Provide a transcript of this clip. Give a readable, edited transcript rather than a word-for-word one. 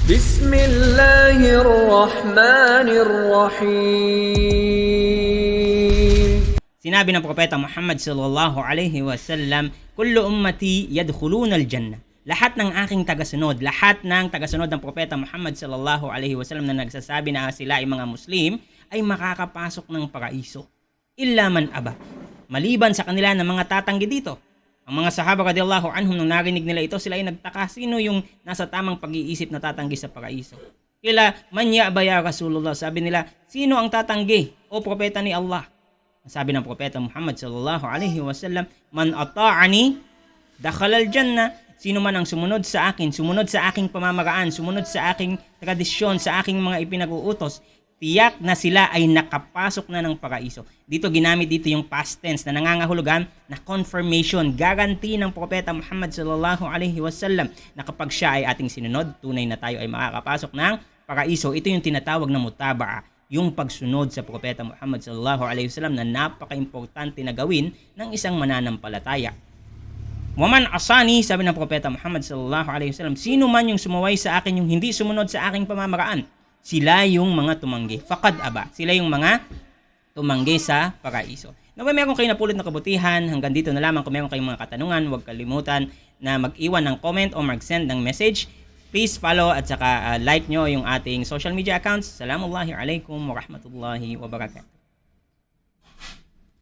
بسم الله الرحمن الرحيم. Sinabi ng Propeta Muhammad sallallahu alaihi wasallam, "Kullu ummati yadkhuluna al-jannah." Lahat ng aking tagasunod, lahat ng tagasunod ng Propeta Muhammad sallallahu alaihi wasallam na nagsasabi na sila ay mga Muslim ay makakapasok ng paraiso. Illa man aba. Maliban sa kanila ng mga tatanggi dito. Ang mga sahaba radiyallahu anhum nung narinig nila ito, sila ay nagtaka, sino yung nasa tamang pag-iisip na tatanggi sa paraiso? Kila, man ya'ba ya Rasulullah, sabi nila, sino ang tatanggi o propeta ni Allah? Sabi ng Propeta Muhammad sallallahu alaihi wasallam, man ata'ani dakhala al-jannah. Sino man ang sumunod sa akin, sumunod sa aking pamamaraan, sumunod sa aking tradisyon, sa aking mga ipinag-uutos, tiyak na sila ay nakapasok na ng paraiso. Dito ginamit dito yung past tense na nangangahulugan na confirmation, guarantee ng Propeta Muhammad sallallahu alaihi wasallam na kapag siya ay ating sinunod, tunay na tayo ay makakapasok ng paraiso. Ito yung tinatawag na mutaba'a, yung pagsunod sa Propeta Muhammad sallallahu alaihi wasallam na napaka-importante na gawin ng isang mananampalataya. Waman asani, sabi ng Propeta Muhammad sallallahu alaihi wasallam, sino man yung sumuway sa akin, yung hindi sumunod sa aking pamamaraan, sila yung mga tumanggi. Faqad aba. Sila yung mga tumanggi sa paraiso. Kung meron kayo napulot na kabutihan, hanggang dito na lamang. Kung meron kayong mga katanungan, huwag kalimutan na mag-iwan ng comment o mag-send ng message. Please follow at saka like nyo yung ating social media accounts. Assalamualaikum warahmatullahi wabarakatuh.